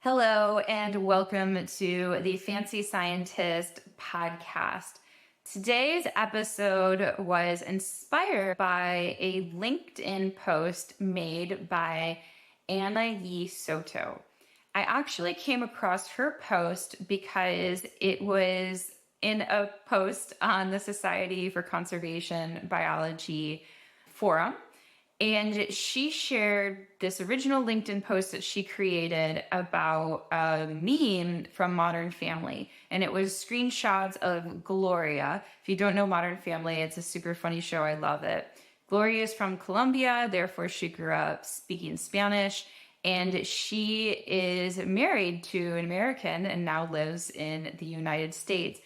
Hello, and welcome to the Fancy Scientist podcast. Today's episode was inspired by a LinkedIn post made by Soto. I actually came across her post because it was in a post on the Society for Conservation Biology forum. And she shared this original LinkedIn post that she created about a meme from Modern Family. And it was screenshots of Gloria. If you don't know Modern Family, it's a super funny show. I love it. Gloria is from Colombia, therefore, she grew up speaking Spanish. And she is married to an American and now lives in the United States.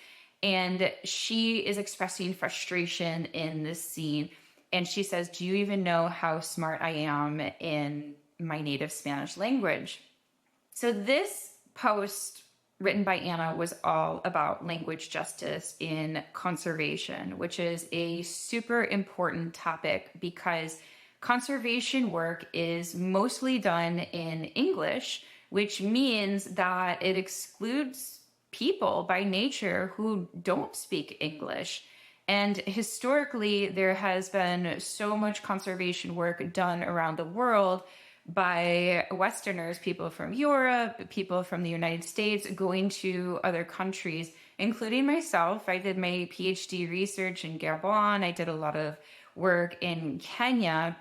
And she is expressing frustration in this scene, and she says, "Do you even know how smart I am in my native Spanish language?" So this post written by Anna was all about language justice in conservation, which is a super important topic because conservation work is mostly done in English, which means that it excludes people by nature who don't speak English. And historically, there has been so much conservation work done around the world by Westerners, people from Europe, people from the United States, going to other countries, including myself. I did my PhD research in Gabon. I did a lot of work in Kenya.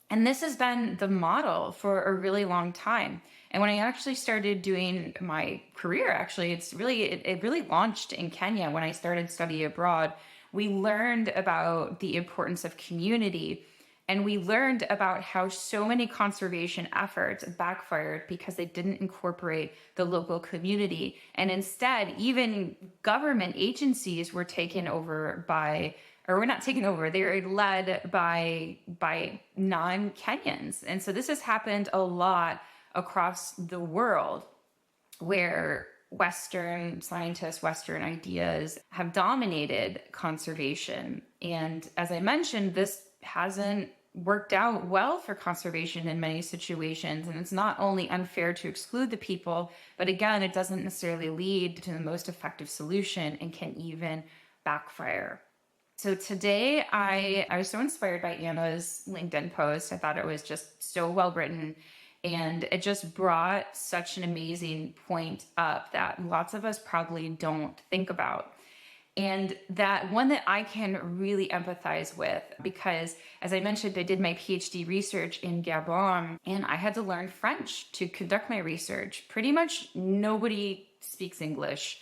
And this has been the model for a really long time. And when I actually started doing my career, it really launched in Kenya when I started study abroad. We learned about the importance of community, and we learned about how so many conservation efforts backfired because they didn't incorporate the local community. And instead, even government agencies were taken over by, or were not taken over, they were led by non-Kenyans. And so this has happened a lot across the world, where Western scientists, Western ideas have dominated conservation. And as I mentioned, this hasn't worked out well for conservation in many situations. And it's not only unfair to exclude the people, but again, it doesn't necessarily lead to the most effective solution and can even backfire. So today I was so inspired by Anna's LinkedIn post. I thought it was just so well written. And it just brought such an amazing point up that lots of us probably don't think about. And that one that I can really empathize with, because as I mentioned, I did my PhD research in Gabon and I had to learn French to conduct my research. Pretty much nobody speaks English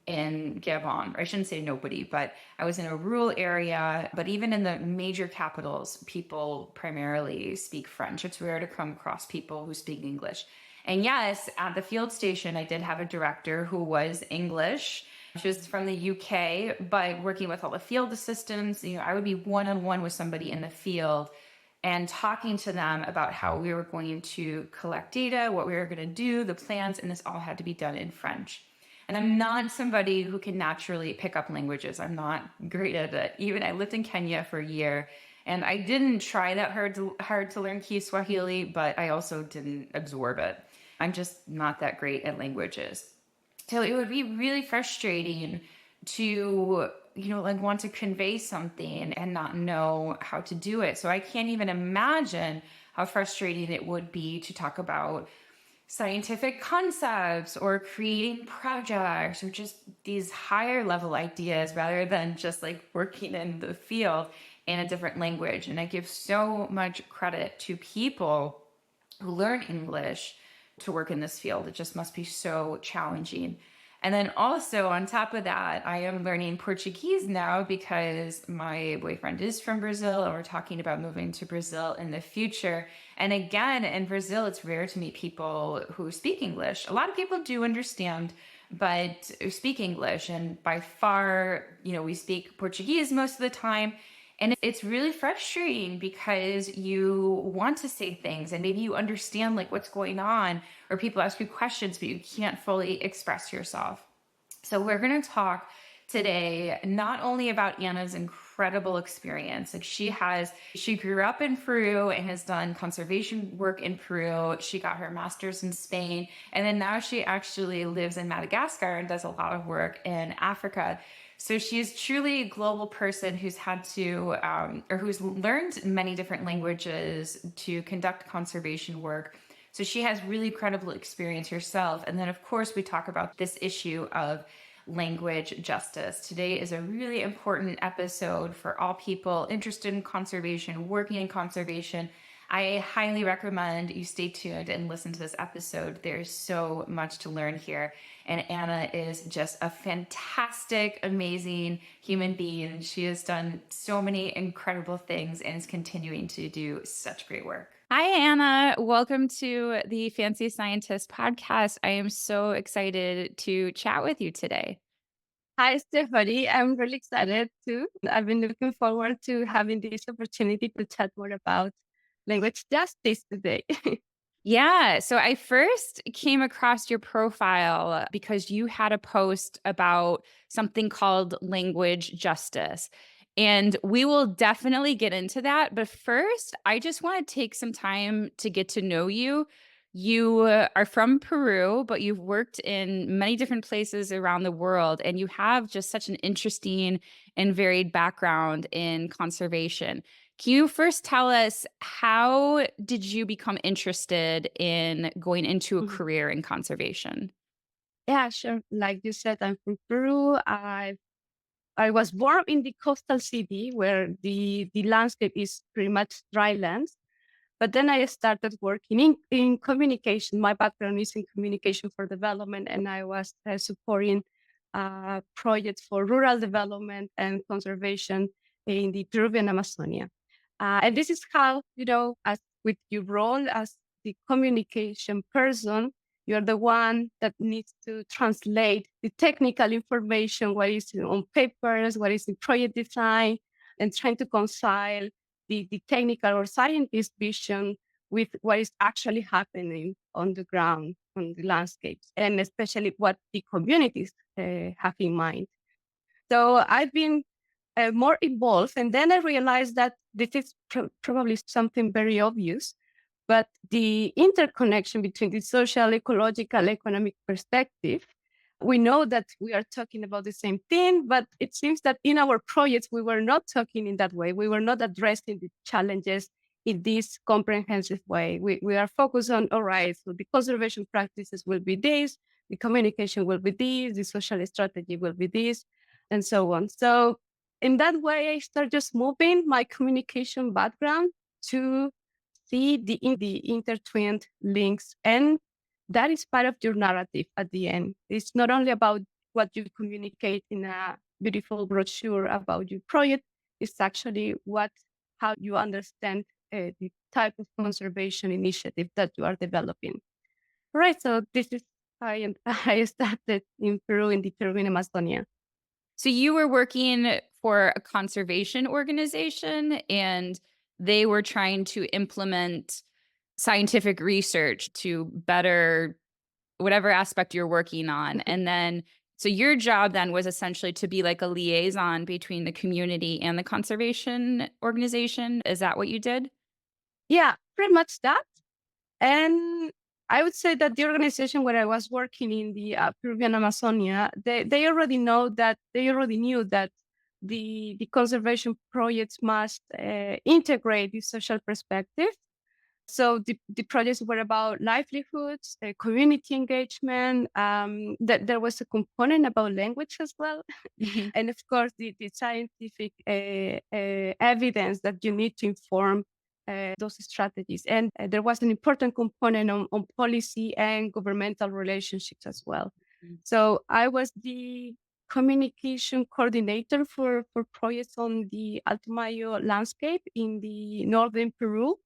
in Gabon. Or I shouldn't say nobody, but I was in a rural area. But even in the major capitals, people primarily speak French. It's rare to come across people who speak English. And yes, at the field station, I did have a director who was English. She was from the UK, but working with all the field assistants, I would be one-on-one with somebody in the field and talking to them about how we were going to collect data, what we were going to do, the plans, and this all had to be done in French. And I'm not somebody who can naturally pick up languages. I'm not great at it. Even I lived in Kenya for a year, and I didn't try that hard to learn Kiswahili, but I also didn't absorb it. I'm just not that great at languages. So it would be really frustrating to, want to convey something and not know how to do it. So I can't even imagine how frustrating it would be to talk about scientific concepts or creating projects or just these higher level ideas rather than just like working in the field in a different language. And I give so much credit to people who learn English to work in this field. It just must be so challenging. And then also on top of that, I am learning Portuguese now because my boyfriend is from Brazil and we're talking about moving to Brazil in the future. And again, in Brazil, it's rare to meet people who speak English. A lot of people do understand, but speak English. And by far, we speak Portuguese most of the time. And it's really frustrating because you want to say things and maybe you understand like what's going on, or people ask you questions, but you can't fully express yourself. So we're going to talk today not only about Anna's incredible incredible experience. Like she grew up in Peru and has done conservation work in Peru. She got her master's in Spain. And then now she actually lives in Madagascar and does a lot of work in Africa. So she is truly a global person who's had to, or who's learned many different languages to conduct conservation work. So she has really credible experience herself. And then, of course, we talk about this issue of language justice. Today is a really important episode for all people interested in conservation, working in conservation. I highly recommend you stay tuned and listen to this episode. There's so much to learn here. And Anna is just a fantastic, amazing human being. She has done so many incredible things and is continuing to do such great work. Hi, Anna. Welcome to the Fancy Scientist podcast. I am so excited to chat with you today. Hi, Stephanie. I'm really excited too. I've been looking forward to having this opportunity to chat more about language justice today. Yeah. So I first came across your profile because you had a post about something called language justice. And we will definitely get into that. But first, I just want to take some time to get to know you. You are from Peru, but you've worked in many different places around the world, and you have just such an interesting and varied background in conservation. Can you first tell us, how did you become interested in going into a Mhm. career in conservation? Yeah, sure. Like you said, I'm from Peru. I was born in the coastal city where the landscape is pretty much dry land. But then I started working in communication. My background is in communication for development, and I was supporting projects for rural development and conservation in the Peruvian Amazonia. And this is how, as with your role as the communication person, you're the one that needs to translate the technical information, what is on papers, what is in project design, and trying to reconcile the technical or scientist vision with what is actually happening on the ground, on the landscapes, and especially what the communities have in mind. So I've been more involved. And then I realized that this is probably something very obvious, but the interconnection between the social, ecological, economic perspective, we know that we are talking about the same thing, but it seems that in our projects, we were not talking in that way. We were not addressing the challenges in this comprehensive way. We are focused on, all right, so the conservation practices will be this, the communication will be this, the social strategy will be this, and so on. So in that way, I start just moving my communication background to see the intertwined links. And that is part of your narrative at the end. It's not only about what you communicate in a beautiful brochure about your project, it's actually how you understand the type of conservation initiative that you are developing. Right. So this is how I started in Peru, in the Peruvian Amazonia. So you were working for a conservation organization, and they were trying to implement scientific research to better whatever aspect you're working on. And then, so your job then was essentially to be like a liaison between the community and the conservation organization. Is that what you did? Yeah, pretty much that. And I would say that the organization where I was working in the Peruvian Amazonia, they already knew that the conservation projects must integrate the social perspective. So the projects were about livelihoods, community engagement. That there was a component about language as well, Mhm. and of course the scientific evidence that you need to inform those strategies. And there was an important component on policy and governmental relationships as well. So I was the communication coordinator for projects on the Alto Mayo landscape in the northern Peru,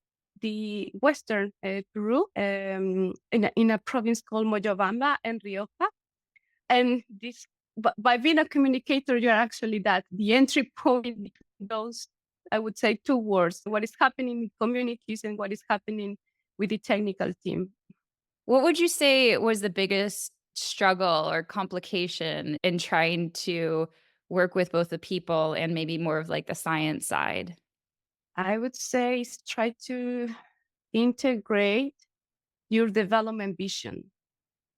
the western Peru, in a province called Moyobamba and Rioja. And this, by being a communicator, you're actually the entry point between those, I would say, two words: what is happening in communities and what is happening with the technical team. What would you say was the biggest struggle or complication in trying to work with both the people and maybe more of like the science side? I would say is try to integrate your development vision,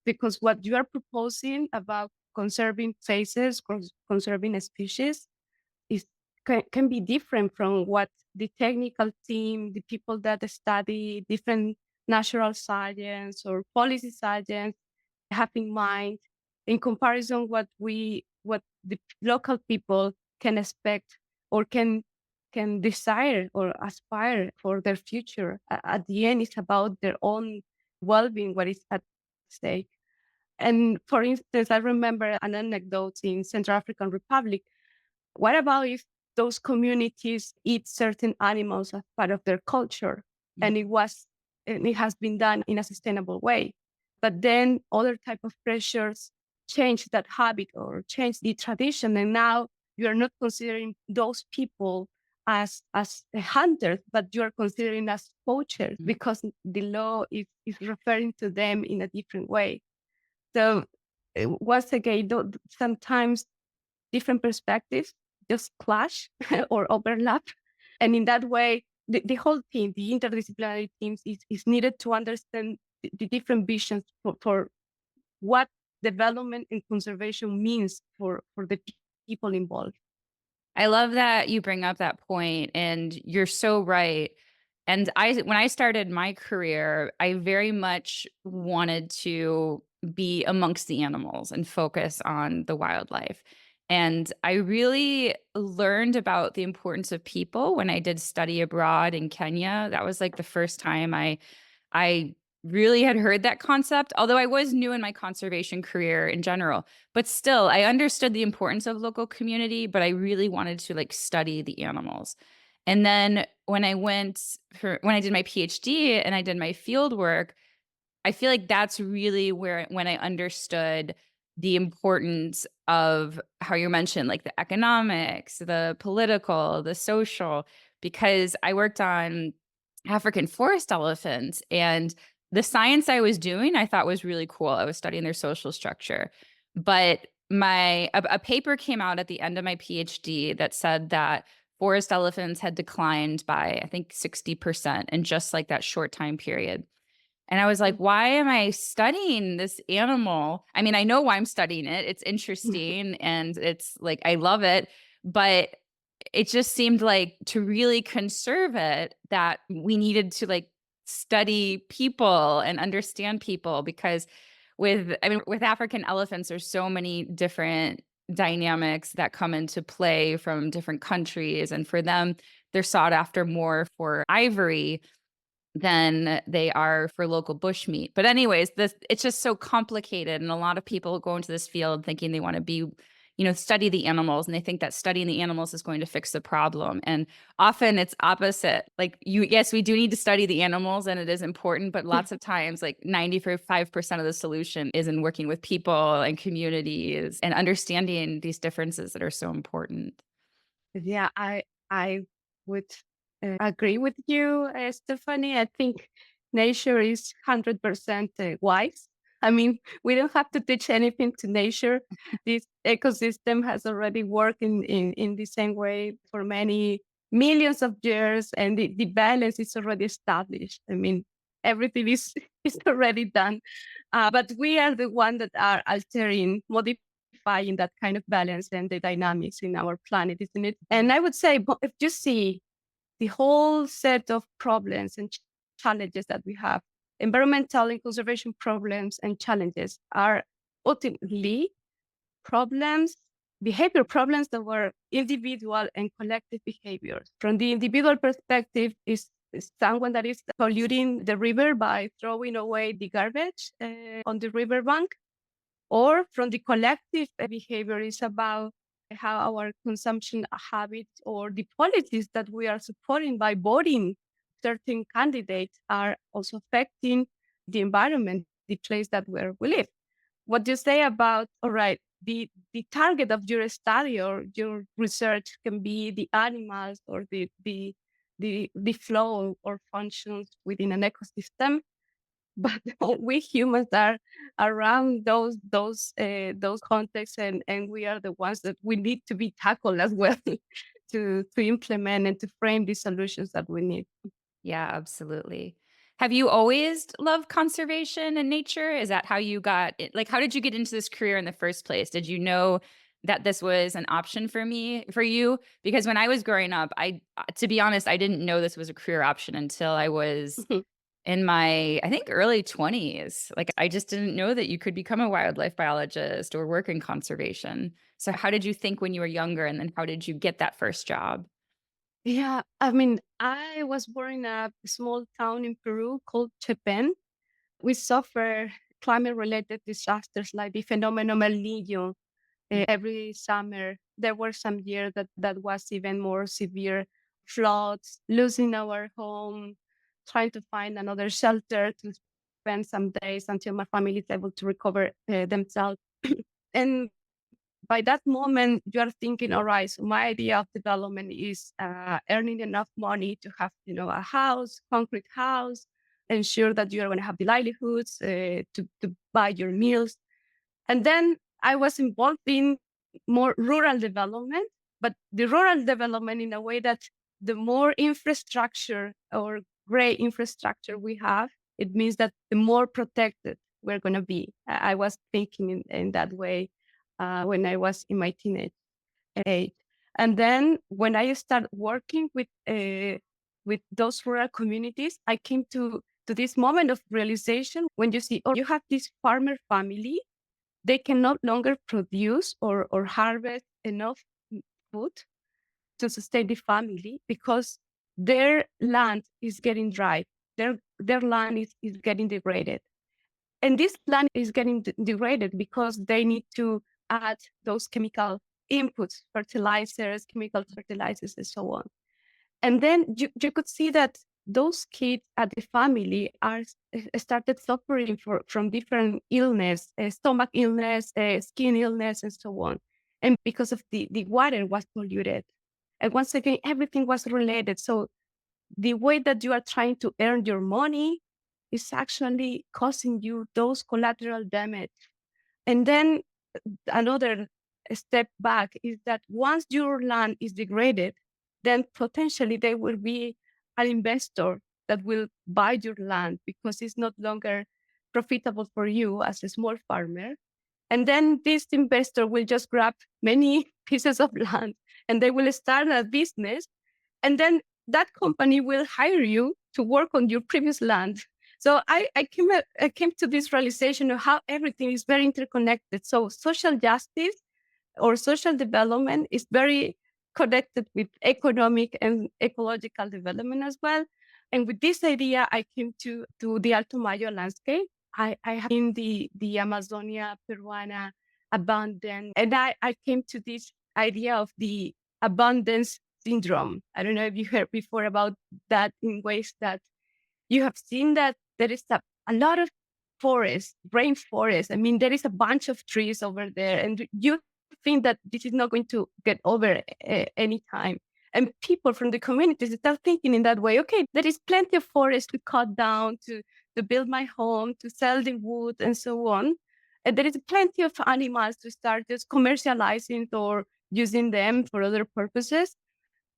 because what you are proposing about conserving faces, conserving a species, is can be different from what the technical team, the people that study different natural science or policy science have in mind, in comparison what the local people can expect or can desire or aspire for their future. At the end, it's about their own well-being, what is at stake. And for instance, I remember an anecdote in Central African Republic. What about if those communities eat certain animals as part of their culture, and it has been done in a sustainable way? But then other type of pressures change that habit or change the tradition, and now you are not considering those people as hunters, but you are considering as poachers Mhm. because the law is referring to them in a different way. So once again, sometimes different perspectives just clash or overlap. And in that way, the whole team, the interdisciplinary teams, is needed to understand the different visions for what development and conservation means for the people involved. I love that you bring up that point, and you're so right. And when I started my career, I very much wanted to be amongst the animals and focus on the wildlife. And I really learned about the importance of people when I did study abroad in Kenya. That was like the first time I really had heard that concept, although I was new in my conservation career in general. But still, I understood the importance of local community, but I really wanted to like study the animals. And then when I did my PhD and I did my field work, I feel like that's really where when I understood the importance of how you mentioned, like, the economics, the political, the social, because I worked on African forest elephants, and the science I was doing, I thought was really cool. I was studying their social structure. But a paper came out at the end of my PhD that said that forest elephants had declined by, I think, 60% in just, like, that short time period. And I was like, "Why am I studying this animal?" I mean, I know why I'm studying it. It's interesting and it's like I love it, but it just seemed like to really conserve it that we needed to like study people and understand people because with African elephants there's so many different dynamics that come into play from different countries, and for them they're sought after more for ivory than they are for local bushmeat. But anyways, this it's just so complicated, and a lot of people go into this field thinking they wanna be study the animals, and they think that studying the animals is going to fix the problem, and often it's opposite. Like, yes, we do need to study the animals, and it is important, but lots of times, like, 95% of the solution is in working with people and communities and understanding these differences that are so important. Yeah, I would agree with you, Stephanie. I think nature is 100% wise. I mean, we don't have to teach anything to nature. This ecosystem has already worked in the same way for many millions of years, and the balance is already established. I mean, everything is is already done. But we are the one that are altering, modifying that kind of balance and the dynamics in our planet, isn't it? And I would say, if you see the whole set of problems and challenges that we have, environmental and conservation problems and challenges are ultimately problems, behavior problems that were individual and collective behaviors. From the individual perspective, is someone that is polluting the river by throwing away the garbage on the riverbank, or from the collective behavior is about how our consumption habits or the policies that we are supporting by voting certain candidates are also affecting the environment, the place that where we live. What do you say about, all right, the target of your study or your research can be the animals or the flow or functions within an ecosystem, but we humans are around those contexts, and we are the ones that we need to be tackled as well to implement and to frame the solutions that we need. Yeah, absolutely. Have you always loved conservation and nature? Is that how you got it? Like, how did you get into this career in the first place? Did you know that this was an option for you? Because when I was growing up, to be honest, I didn't know this was a career option until I was in my, I think, early 20s. Like, I just didn't know that you could become a wildlife biologist or work in conservation. So, how did you think when you were younger? And then how did you get that first job? Yeah, I mean, I was born in a small town in Peru called Chepen. We suffer climate-related disasters like the phenomenon El Niño every summer. There were some years that was even more severe floods, losing our home, trying to find another shelter to spend some days until my family is able to recover themselves. And by that moment, you are thinking, all right, so my idea of development is earning enough money to have, a house, concrete house, ensure that you are going to have the livelihoods to buy your meals. And then I was involved in more rural development, but the rural development in a way that the more infrastructure or gray infrastructure we have, it means that the more protected we're going to be. I was thinking in that way when I was in my teenage age. And then when I started working with those rural communities, I came to this moment of realization when you see, oh, you have this farmer family, they can no longer produce or harvest enough food to sustain the family because their land is getting dry. Their land is getting degraded. And this land is getting degraded because they need to add those chemical inputs, chemical fertilizers, and so on. And then you could see that those kids at the family are started suffering from different illness, stomach illness, skin illness, and so on. And because of the water was polluted. And once again, everything was related. So the way that you are trying to earn your money is actually causing you those collateral damage. And then another step back is that once your land is degraded, then potentially there will be an investor that will buy your land because it's no longer profitable for you as a small farmer. And then this investor will just grab many pieces of land and they will start a business. And then that company will hire you to work on your previous land. So I came to this realization of how everything is very interconnected. So social justice or social development is very connected with economic and ecological development as well. And with this idea, I came to the Alto Mayo landscape. I have been the Amazonia Peruana abundant. And I came to this idea of the abundance syndrome. I don't know if you heard before about that in ways that you have seen that there is a lot of forest, rainforest. I mean, there is a bunch of trees over there, and you think that this is not going to get over any time. And people from the communities start thinking in that way. Okay, there is plenty of forest to cut down, to build my home, to sell the wood, and so on. And there is plenty of animals to start just commercializing or using them for other purposes.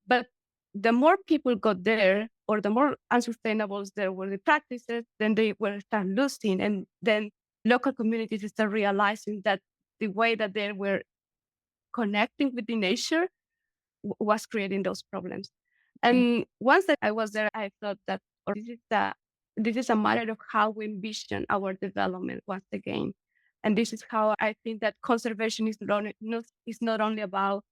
But the more people got there, or the more unsustainable there were the practices, then they will start losing. And then local communities start realizing that the way that they were connecting with the nature was creating those problems. And once that I was there, I thought that or this is a matter of how we envision our development once again. And this is how I think that conservation is not only about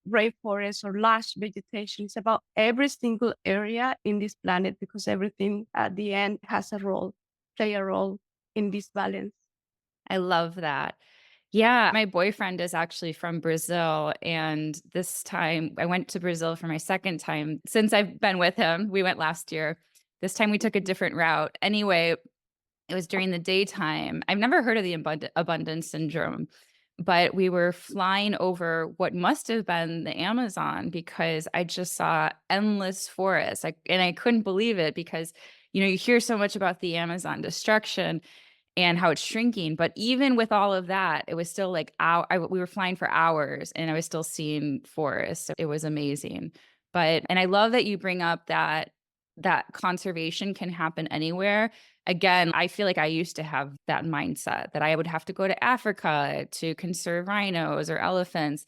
rainforest or lush vegetation. It's about every single area in this planet because everything at the end has a role, play a role in this balance. I love that. Yeah, my boyfriend is actually from Brazil, and this time I went to Brazil for my second time since I've been with him. We went last year. This time we took a different route. Anyway, it was during the daytime. I've never heard of the abundance syndrome, but we were flying over what must have been the Amazon because I just saw endless forests. And I couldn't believe it because You hear so much about the Amazon destruction and how it's shrinking, but even with all of that, it was still like we were flying for hours and I was still seeing forests. So it was amazing. And I love that you bring up that conservation can happen anywhere. Again, I feel like I used to have that mindset that I would have to go to Africa to conserve rhinos or elephants.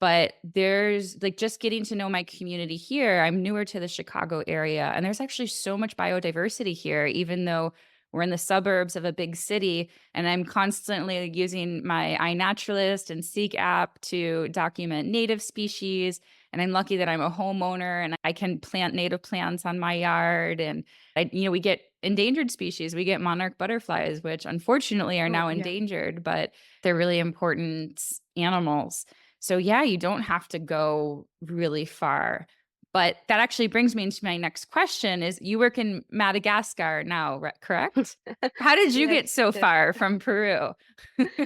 But there's like just getting to know my community here. I'm newer to the Chicago area, and there's actually so much biodiversity here, even though we're in the suburbs of a big city. And I'm constantly using my iNaturalist and Seek app to document native species. And I'm lucky that I'm a homeowner and I can plant native plants on my yard. And we get endangered species. We get monarch butterflies, which unfortunately are Oh, now yeah. endangered, but they're really important animals. So yeah, you don't have to go really far. But that actually brings me into my next question is you work in Madagascar now, correct? How did you Yes, get so yes. far from Peru?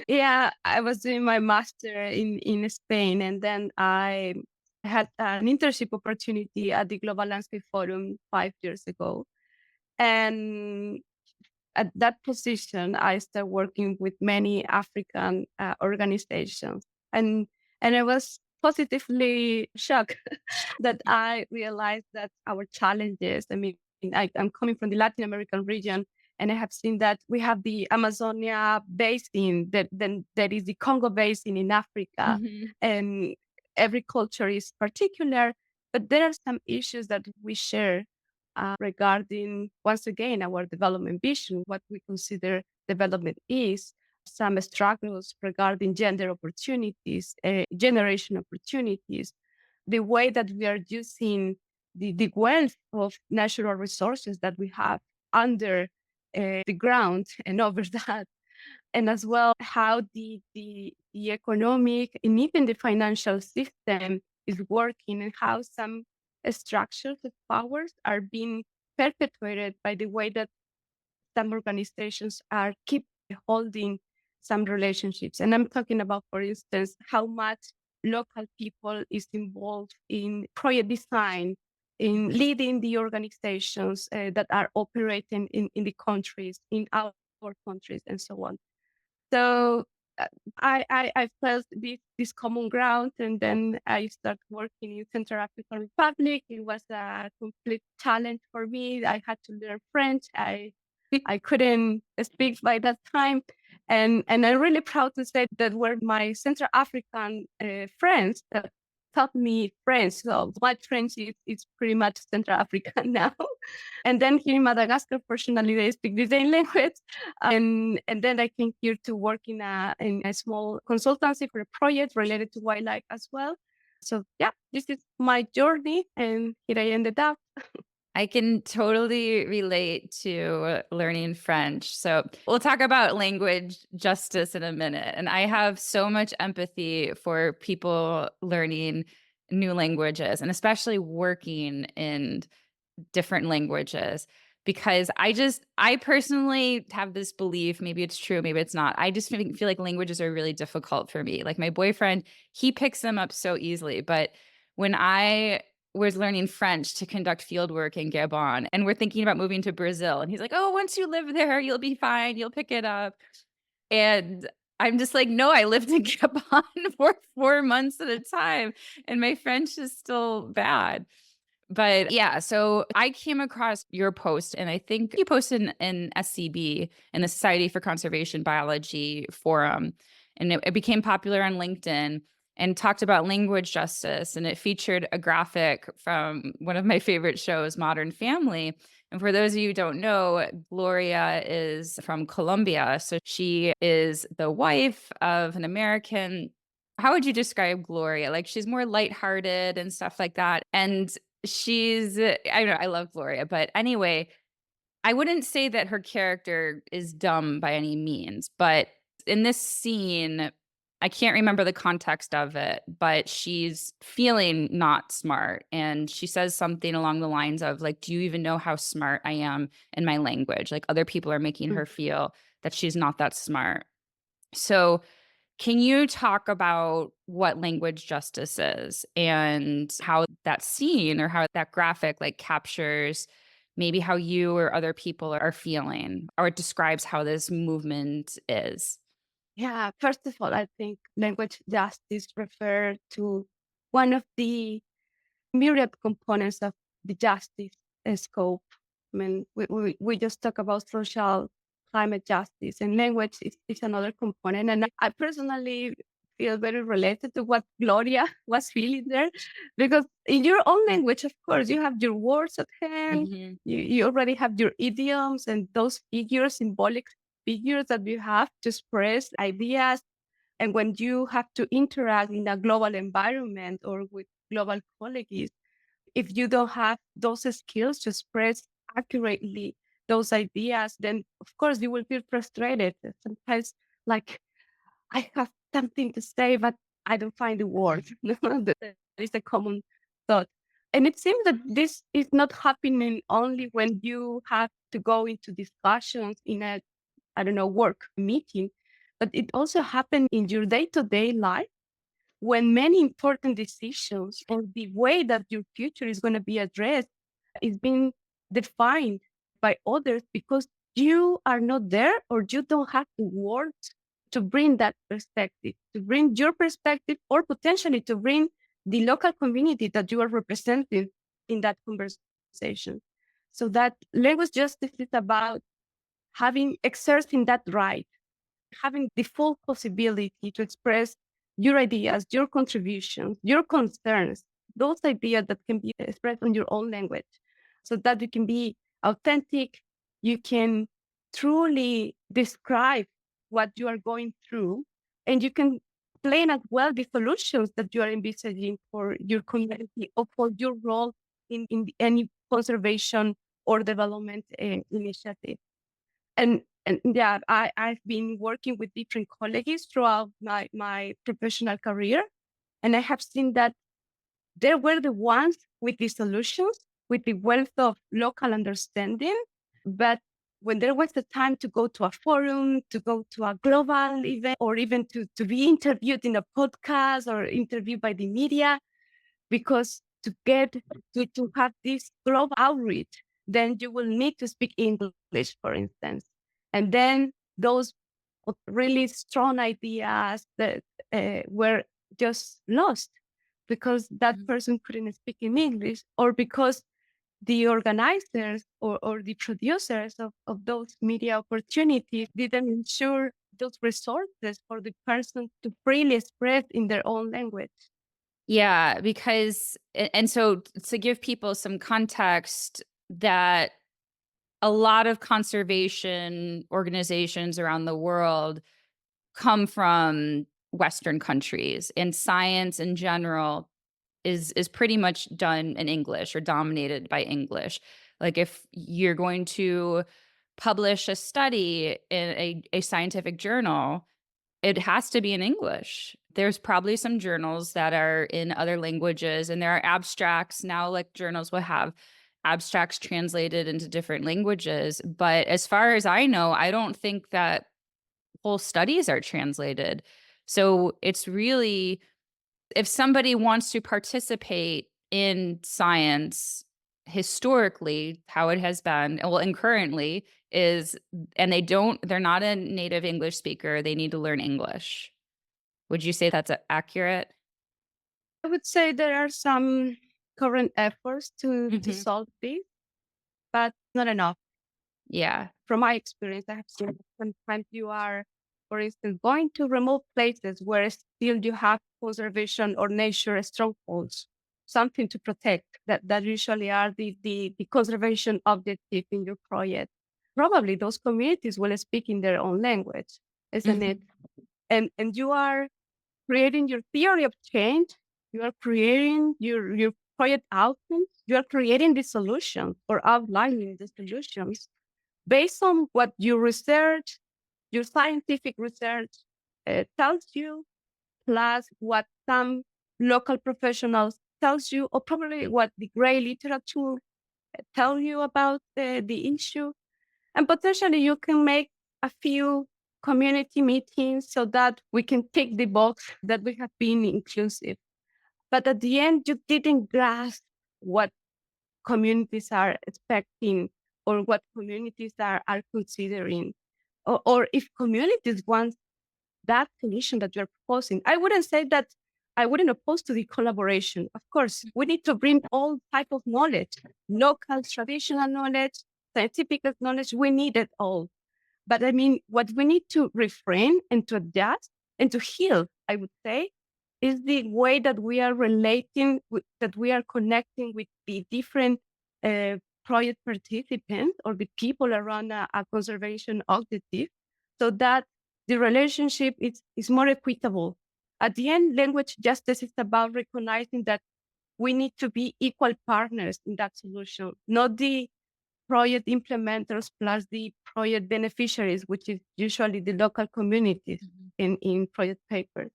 Yeah, I was doing my master in Spain, and then I had an internship opportunity at the Global Landscape Forum 5 years ago. And at that position, I started working with many African organizations, and I was positively shocked that I realized that our challenges. I mean, I'm coming from the Latin American region, and I have seen that we have the Amazonia basin, that then there is the Congo basin in Africa, Mhm. and every culture is particular, but there are some issues that we share regarding, once again, our development vision, what we consider development is, some struggles regarding gender opportunities, generation opportunities, the way that we are using the wealth of natural resources that we have under the ground and over that, and as well how the economic and even the financial system is working, and how some structures of powers are being perpetuated by the way that some organizations are keep holding some relationships. And I'm talking about, for instance, how much local people is involved in project design, in leading the organizations that are operating in the countries, in our countries, and so on. So I felt this common ground, and then I started working in Central African Republic. It was a complete challenge for me. I had to learn French. I couldn't speak by that time, and I'm really proud to say that were my Central African friends that taught me French. So my French is pretty much Central African now. And then here in Madagascar, fortunately, they speak the same language. And then I came here to work in a small consultancy for a project related to wildlife as well. So yeah, this is my journey, and here I ended up. I can totally relate to learning French. So, we'll talk about language justice in a minute. And I have so much empathy for people learning new languages and especially working in different languages because I personally have this belief, maybe it's true, maybe it's not. I just feel like languages are really difficult for me. Like my boyfriend, he picks them up so easily, but when I was learning French to conduct field work in Gabon and we're thinking about moving to Brazil and he's like, "Oh, once you live there, you'll be fine. You'll pick it up." And I'm just like, "No, I lived in Gabon for 4 months at a time and my French is still bad." But yeah, so I came across your post, and I think you posted in SCB, in the Society for Conservation Biology forum, and it became popular on LinkedIn and talked about language justice. And it featured a graphic from one of my favorite shows, Modern Family. And for those of you who don't know, Gloria is from Colombia. So she is the wife of an American. How would you describe Gloria? Like she's more lighthearted and stuff like that. And I don't know, I love Gloria, but anyway, I wouldn't say that her character is dumb by any means, but in this scene, I can't remember the context of it, but she's feeling not smart, and she says something along the lines of, like, "Do you even know how smart I am in my language?" Like, other people are making her feel that she's not that smart. So can you talk about what language justice is and how that scene or how that graphic like captures maybe how you or other people are feeling, or it describes how this movement is? Yeah, first of all, I think language justice refer to one of the myriad components of the justice scope. I mean, we just talk about social climate justice, and language is another component. And I personally feel very related to what Gloria was feeling there, because in your own language, of course, you have your words at hand. Mhm. You already have your idioms and those figures, symbolic figures that you have to express ideas. And when you have to interact in a global environment or with global colleagues, if you don't have those skills to express accurately those ideas, then of course you will feel frustrated. Sometimes, like, I have something to say, but I don't find the words. That is a common thought. And it seems that this is not happening only when you have to go into discussions in a, I don't know, work meeting, but it also happens in your day to day life when many important decisions or the way that your future is going to be addressed is being defined by others because you are not there or you don't have the words to bring that perspective, to bring your perspective, or potentially to bring the local community that you are representing in that conversation. So that language justice is about having exerting that right, having the full possibility to express your ideas, your contributions, your concerns, those ideas that can be expressed in your own language so that you can be authentic, you can truly describe what you are going through, and you can plan as well the solutions that you are envisaging for your community or for your role in any conservation or development initiative. And yeah, I've been working with different colleagues throughout my professional career, and I have seen that they were the ones with the solutions, with the wealth of local understanding. But when there was the time to go to a forum, to go to a global event, or even to be interviewed in a podcast or interviewed by the media, because to get to have this global outreach, then you will need to speak English, for instance. And then those really strong ideas that were just lost because that Mhm. person couldn't speak in English, or because the organizers or the producers of those media opportunities didn't ensure those resources for the person to freely express in their own language. Yeah, because and so to give people some context that a lot of conservation organizations around the world come from Western countries, and science in general is pretty much done in English or dominated by English. Like if you're going to publish a study in a scientific journal, it has to be in English. There's probably some journals that are in other languages, and there are abstracts now, like journals will have abstracts translated into different languages. But as far as I know, I don't think that whole studies are translated. So it's really, if somebody wants to participate in science historically, how it has been, well, and currently is, and they're not a native English speaker, they need to learn English. Would you say that's accurate? I would say there are some current efforts to Mhm. solve this, but not enough. Yeah. From my experience, I have seen that sometimes you are, for instance, going to remote places where still you have conservation or nature strongholds, something to protect that usually are the conservation objective in your project. Probably those communities will speak in their own language, isn't it? Mhm. And you are creating your theory of change, you are creating your project outcomes, you are creating the solution or outlining the solutions based on what your research, your scientific research tells you, plus what some local professionals tells you, or probably what the gray literature tell you about the issue. And potentially you can make a few community meetings so that we can tick the box that we have been inclusive. But at the end, you didn't grasp what communities are expecting or what communities are considering, or if communities want that solution that you're proposing. I wouldn't say that I wouldn't oppose to the collaboration. Of course, we need to bring all type of knowledge, local traditional knowledge, scientific knowledge. We need it all. But I mean, what we need to refrain and to adjust and to heal, I would say, is the way that we are relating, that we are connecting with the different uh, project participants or the people around a conservation objective, so that the relationship is more equitable. At the end, language justice is about recognizing that we need to be equal partners in that solution, not the project implementers plus the project beneficiaries, which is usually the local communities Mhm. in project papers.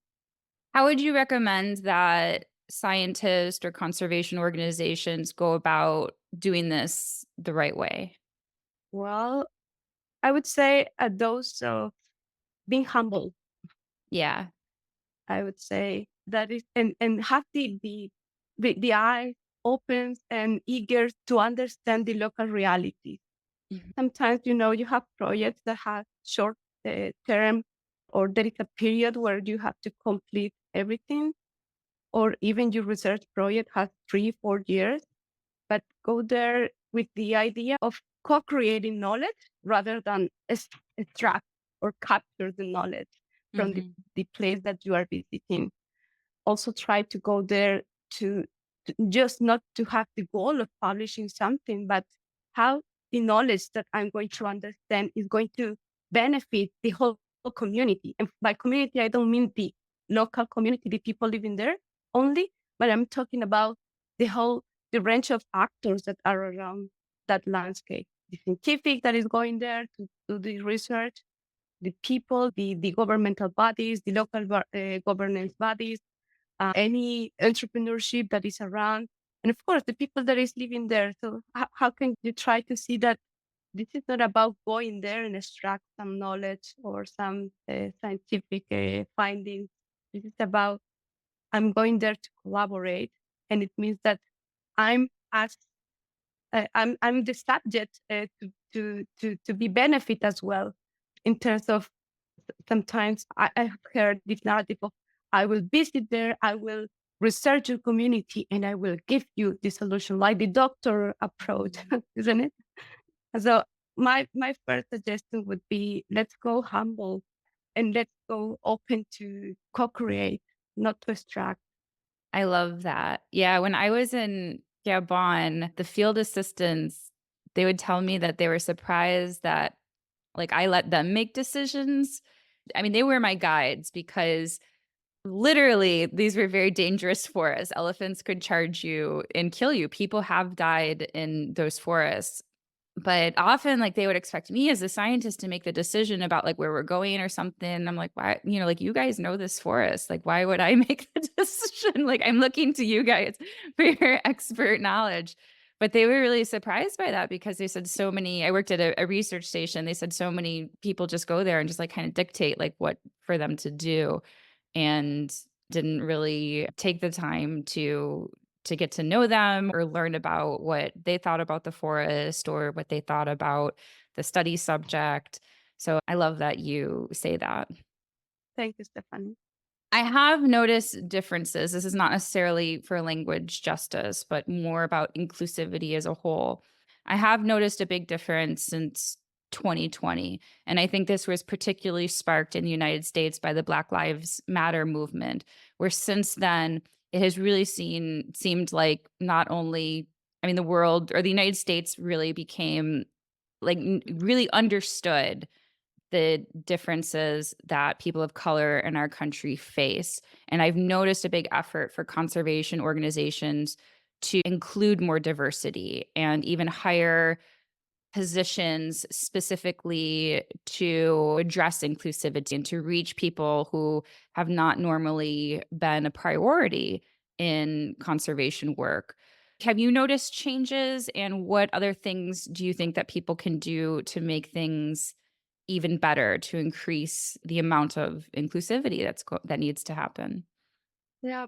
How would you recommend that scientists or conservation organizations go about doing this the right way? Well, I would say a dose of being humble. Yeah. I would say that is, and have the eye open and eager to understand the local reality. Mhm. Sometimes, you have projects that have short term, or there is a period where you have to complete everything, or even your research project has 3 4 years, but go there with the idea of co-creating knowledge rather than extract or capture the knowledge from the, Mhm. the place that you are visiting. Also try to go there to just not to have the goal of publishing something, but how the knowledge that I'm going to understand is going to benefit the whole community. And by community, I don't mean the local community, the people living there only, but I'm talking about the whole, the range of actors that are around that landscape. The scientific that is going there to do the research, the people, the governmental bodies, the local governance bodies, any entrepreneurship that is around, and of course the people that is living there. So how can you try to see that this is not about going there and extract some knowledge or some scientific findings. This is about I'm going there to collaborate, and it means that I'm as I'm the subject to be benefit as well, in terms of sometimes I have heard this narrative of I will visit there, I will research your community, and I will give you the solution, like the doctor approach, Mhm. isn't it? So my first suggestion would be let's go humble and let's go open to co-create, not to extract. I love that. Yeah, when I was in Gabon, the field assistants, they would tell me that they were surprised that, like, I let them make decisions. I mean, they were my guides because literally these were very dangerous forests. Elephants could charge you and kill you. People have died in those forests. But often, like, they would expect me as a scientist to make the decision about, like, where we're going or something. I'm like, "Why?" Like, "You guys know this forest. Like, why would I make the decision? Like, I'm looking to you guys for your expert knowledge." But they were really surprised by that because they said so many I worked at a research station. They said so many people just go there and just, like, kinda dictate, like, what for them to do, and didn't really take the time to get to know them or learn about what they thought about the forest or what they thought about the study subject. So I love that you say that. Thank you, Stephanie. I have noticed differences. This is not necessarily for language justice, but more about inclusivity as a whole. I have noticed a big difference since 2020. And I think this was particularly sparked in the United States by the Black Lives Matter movement, where since then it has really seemed like not only, I mean, the world or the United States really became like really understood the differences that people of color in our country face. And I've noticed a big effort for conservation organizations to include more diversity and even hire positions specifically to address inclusivity and to reach people who have not normally been a priority in conservation work. Have you noticed changes, and what other things do you think that people can do to make things even better, to increase the amount of inclusivity that needs to happen? Yeah.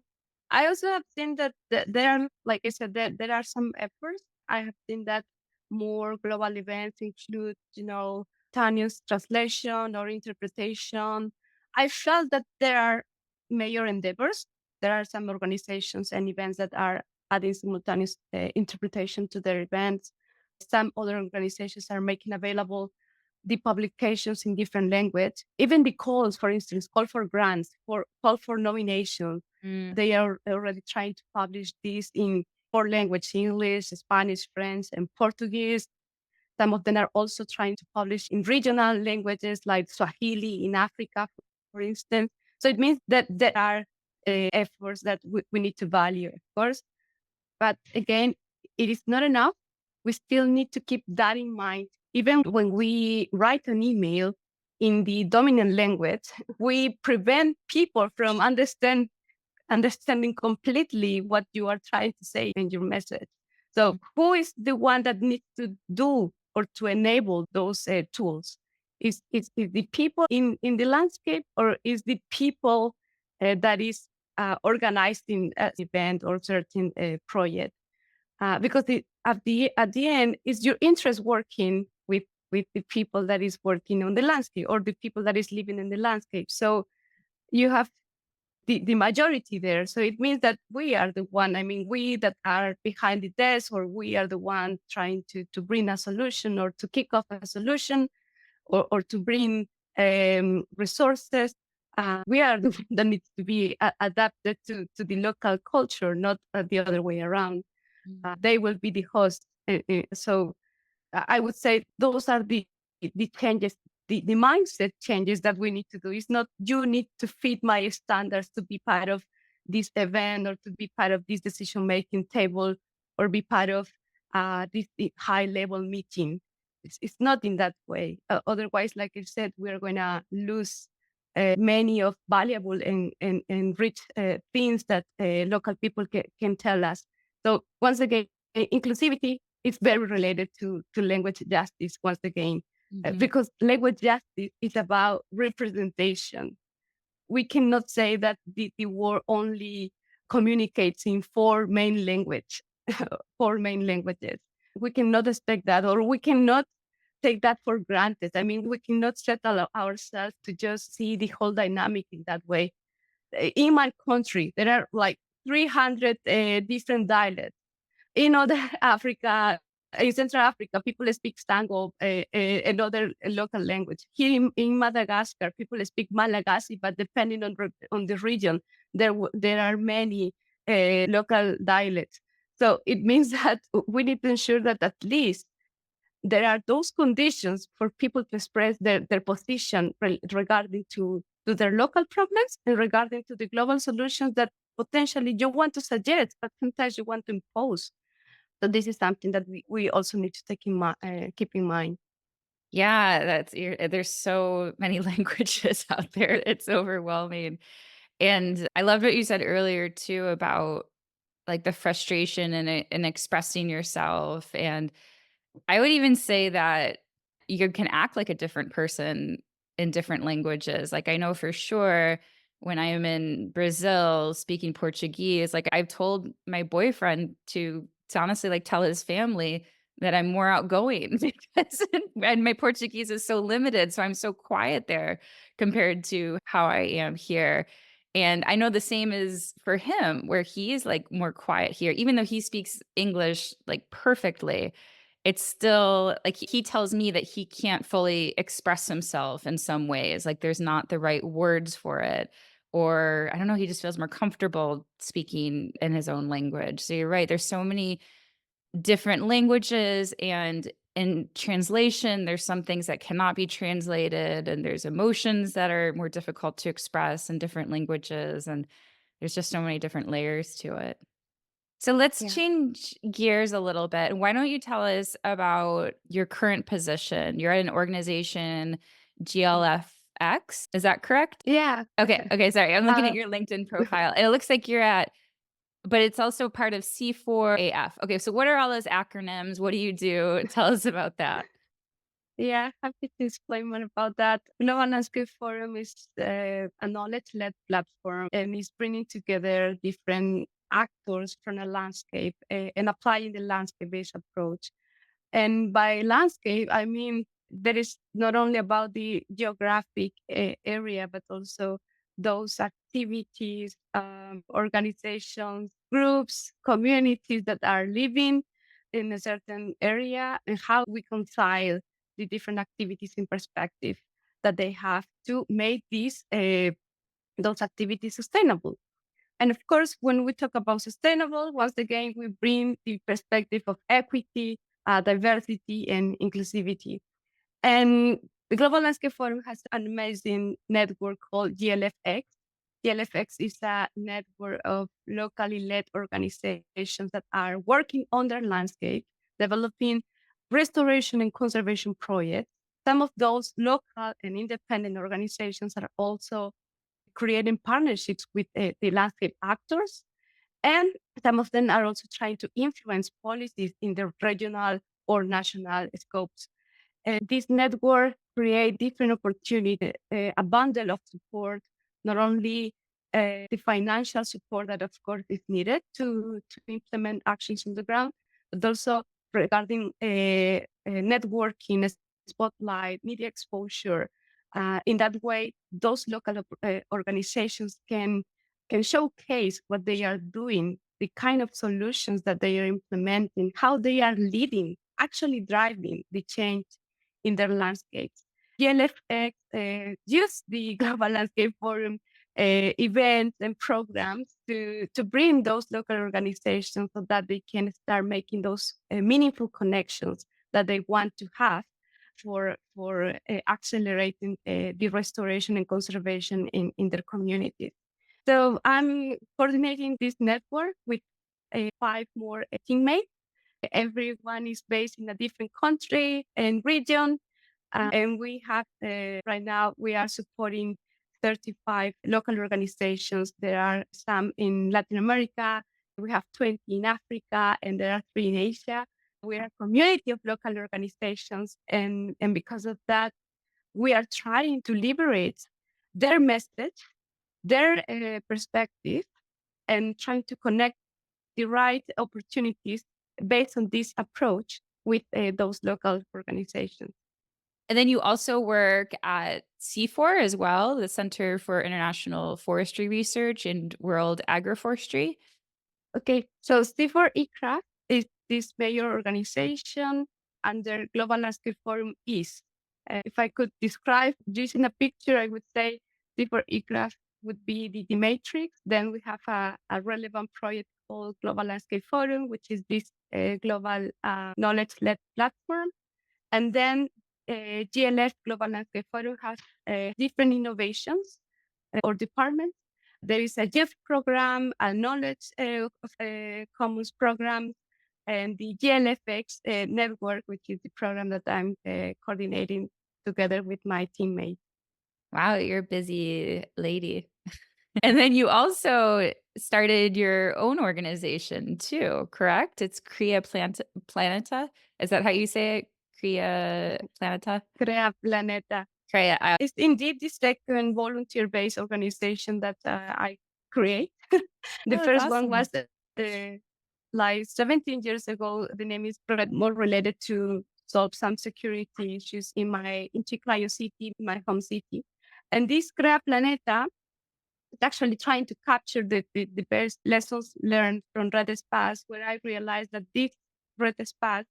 I also have seen that there are, like I said, there are some efforts. I have seen that more global events include, simultaneous translation or interpretation. I felt that there are major endeavors. There are some organizations and events that are adding simultaneous interpretation to their events. Some other organizations are making available the publications in different language. Even the calls, for instance, call for grants, call for nomination. Mm, They are already trying to publish this in four languages: English, Spanish, French, and Portuguese. Some of them are also trying to publish in regional languages like Swahili in Africa, for instance. So it means that there are efforts that we need to value, of course. But again, it is not enough. We still need to keep that in mind. Even when we write an email in the dominant language, we prevent people from understanding completely what you are trying to say in your message. So, who is the one that needs to do or to enable those tools? Is the people in the landscape, or is the people that is organizing an event or certain project? Because at the end, is your interest working with the people that is working on the landscape or the people that is living in the landscape? So you have the majority there. So it means that we are the one, I mean, we that are behind the desk, or we are the one trying to bring a solution or to kick off a solution, or to bring resources. We are the one that needs to be adapted to the local culture, not the other way around. mm, They will be the host. So I would say those are the changes, the mindset changes that we need to do. It's not you need to fit my standards to be part of this event or to be part of this decision making table or be part of this high level meeting. It's not in that way. Otherwise, like I said, we're going to lose many of valuable and rich things that local people can tell us. So once again, inclusivity is very related to language justice once again, mhm, because language justice is about representation. We cannot say that the world only communicates in four main languages. We cannot expect that, or we cannot take that for granted. I mean, we cannot settle ourselves to just see the whole dynamic in that way. In my country, there are like 300 different dialects. In other Africa, in Central Africa, people speak Sango, another local language. Here in Madagascar, people speak Malagasy, but depending on the region, there are many local dialects. So it means that we need to ensure that at least there are those conditions for people to express their position regarding to their local problems and regarding to the global solutions that potentially you want to suggest, but sometimes you want to impose. So this is something that we also need to keep in mind. yeah, there's so many languages out there, it's overwhelming, and I loved what you said earlier too about, like, the frustration in expressing yourself, and I would even say that you can act like a different person in different languages. Like, I know for sure when I am in Brazil speaking Portuguese, like, I've told my boyfriend to honestly, like, tell his family that I'm more outgoing because and my Portuguese is so limited, so I'm so quiet there compared to how I am here. And I know the same is for him, where he is, like, more quiet here, even though he speaks English, like, perfectly. It's still like, he tells me that he can't fully express himself in some ways, like, there's not the right words for it, or I don't know, he just feels more comfortable speaking in his own language. So you're right, there's so many different languages, and in translation, there's some things that cannot be translated, and there's emotions that are more difficult to express in different languages, and there's just so many different layers to it. So let's Yeah. change gears a little bit. Why don't you tell us about your current position? You're at an organization, GLFX, is that correct? Yeah. Okay, okay, sorry. I'm looking at Uh, your LinkedIn profile, and it looks like you're at but it's also part of C4AF. Okay, so what are all those acronyms? What do you do? Tell us about that. yeah, happy to explain more about that. Global Landscape Forum is a knowledge-led platform and is bringing together different actors from a landscape and applying the landscape-based approach. And by landscape, I mean that is not only about the geographic area, but also those activities, organizations, groups, communities that are living in a certain area, and how we reconcile the different activities in perspective that they have to make those activities sustainable. And of course, when we talk about sustainable, once again, we bring the perspective of equity, diversity, and inclusivity. And the Global Landscape Forum has an amazing network called GLFX. GLFX is a network of locally led organizations that are working on their landscape, developing restoration and conservation projects. Some of those local and independent organizations are also creating partnerships with the landscape actors. And some of them are also trying to influence policies in the regional or national scopes. This network create different opportunities, a bundle of support, not only the financial support that of course is needed to implement actions on the ground, but also regarding networking, spotlight, media exposure. In that way, those local organizations can showcase what they are doing, the kind of solutions that they are implementing, how they are leading, actually driving the change in their landscapes. GLFX use the Global Landscape Forum events and programs to bring those local organizations so that they can start making those meaningful connections that they want to have for accelerating the restoration and conservation in their communities. So I'm coordinating this network with 5 more teammates. Everyone is based in a different country and region. And we have right now, we are supporting 35 local organizations. There are some in Latin America. We have 20 in Africa, and there are 3 in Asia. We are a community of local organizations. And because of that, we are trying to liberate their message, their perspective, and trying to connect the right opportunities based on this approach with those local organizations. And then you also work at C4 as well, the Center for International Forestry Research and World Agroforestry. Okay, so C4 eCraft is this major organization under Global Landscape Forum is. If I could describe using a picture, I would say C4 eCraft would be the matrix. Then we have a relevant project called Global Landscape Forum, which is this global knowledge-led platform. And then GLF, Global Landscape Forum, has different innovations or departments. There is a youth program, a knowledge commons program, and the GLFX network, which is the program that I'm coordinating together with my teammates. Wow, you're a busy lady. And then you also started your own organization too, correct? It's Planeta. Is that how you say it? Crea Planeta? Crea Planeta. Crea. It's indeed the second volunteer-based organization that I create. The Oh, that's first one awesome. was like 17 years ago. The name is more related to solve some security issues in Chiclayo city, my home city. And this Crea Planeta is actually trying to capture the best lessons learned from Red Espace, where I realized that this Red Espace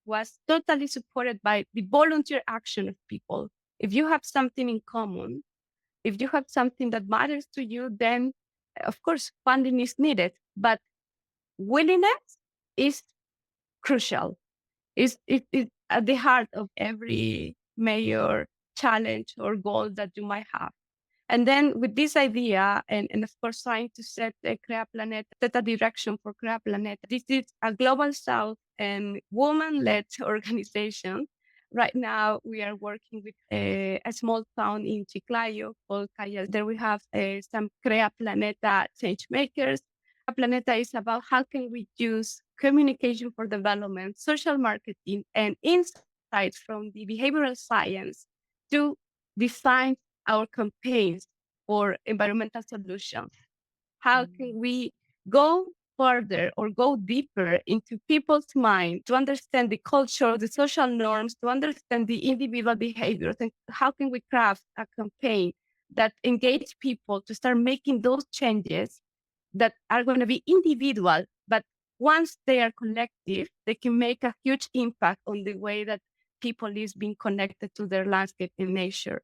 was totally supported by the volunteer action of people. If you have something in common, if you have something that matters to you, then of course funding is needed, but willingness is crucial. It's at the heart of every major challenge or goal that you might have. And then with this idea, and of course, trying to set a Crea Planeta, set a direction for Crea Planeta. This is a global south and woman-led organization. Right now, we are working with a small town in Chiclayo called Cayas. There we have some Crea Planeta change makers. Crea Planeta is about how can we use communication for development, social marketing, and insights from the behavioral science to design our campaigns for environmental solutions. How can Mm. we go further or go deeper into people's mind to understand the culture, the social norms, to understand the individual behaviors, and how can we craft a campaign that engage people to start making those changes that are going to be individual, but once they are collective, they can make a huge impact on the way that people is being connected to their landscape and nature.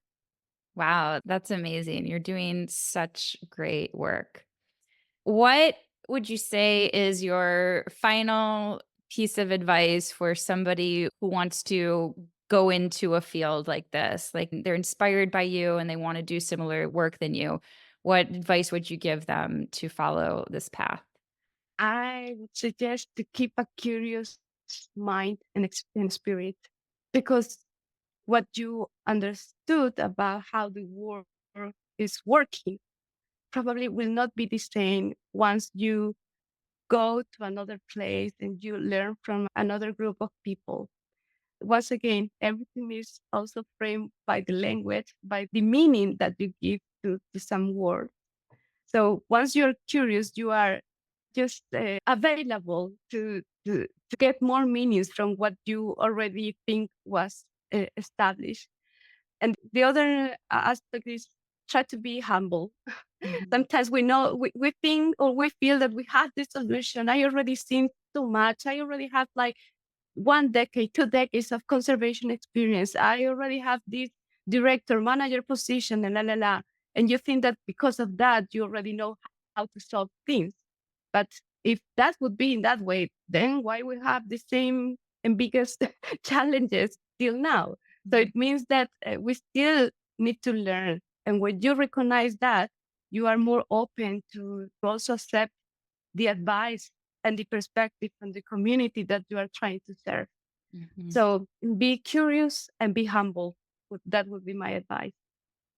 Wow, that's amazing. You're doing such great work. What would you say is your final piece of advice for somebody who wants to go into a field like this? Like they're inspired by you and they want to do similar work than you. What advice would you give them to follow this path? I would suggest to keep a curious mind and spirit, because what you understood about how the world is working probably will not be the same once you go to another place and you learn from another group of people. Once again, everything is also framed by the language, by the meaning that you give to some word. So once you're curious, you are just available to get more meanings from what you already think was established. And the other aspect is try to be humble. Mhm. Sometimes we think or we feel that we have this solution. I already seen too much. I already have like 1 decade, 2 decades of conservation experience. I already have this director, manager position, and la la la. And you think that because of that, you already know how to solve things. But if that would be in that way, then why we have the same and biggest challenges till now? So Mhm. it means that we still need to learn. And when you recognize that, you are more open to also accept the advice and the perspective from the community that you are trying to serve. Mhm. So be curious and be humble. That would be my advice.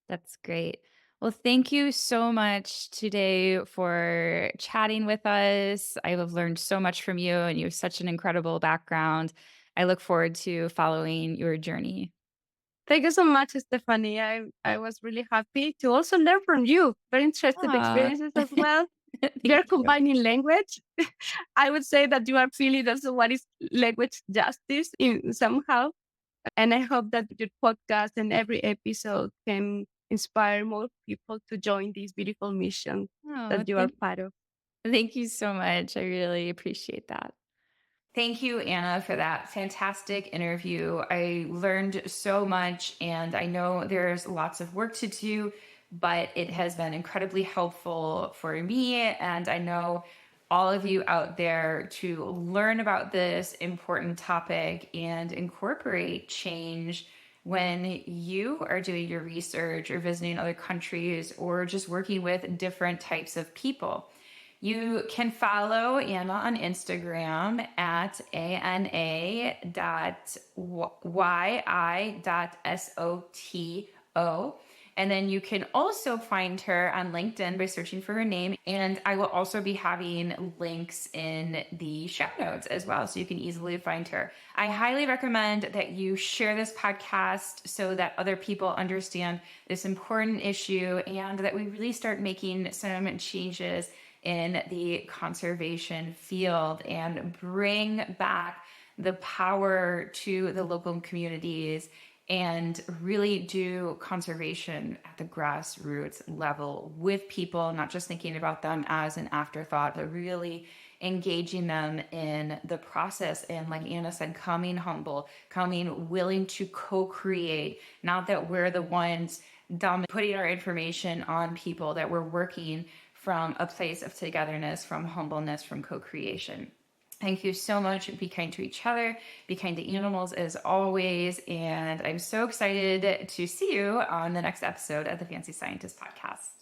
That's great. Well, thank you so much today for chatting with us. I have learned so much from you, and you have such an incredible background. I look forward to following your journey. Thank you so much, Stephanie. I was really happy to also learn from you. Very interested Aw. experiences as well. Thank You're you. combining language. I would say that you are feeling also what is language justice in somehow. And I hope that your podcast and every episode can inspire more people to join this beautiful mission Oh, that you are part of. thank you so much. I really appreciate that. Thank you, Anna, for that fantastic interview. I learned so much, and I know there's lots of work to do, but it has been incredibly helpful for me. And I know all of you out there to learn about this important topic and incorporate change when you are doing your research or visiting other countries or just working with different types of people. You can follow Anna on Instagram at ana.yi.soto. And then you can also find her on LinkedIn by searching for her name. And I will also be having links in the show notes as well, so you can easily find her. I highly recommend that you share this podcast so that other people understand this important issue and that we really start making some changes in the conservation field and bring back the power to the local communities and really do conservation at the grassroots level with people, not just thinking about them as an afterthought, but really engaging them in the process. And like Anna said, coming humble, coming willing to co-create, not that we're the ones putting our information on people, that we're working from a place of togetherness, from humbleness, from co-creation. Thank you so much. Be kind to each other. Be kind to animals as always. And I'm so excited to see you on the next episode of the Fancy Scientist podcast.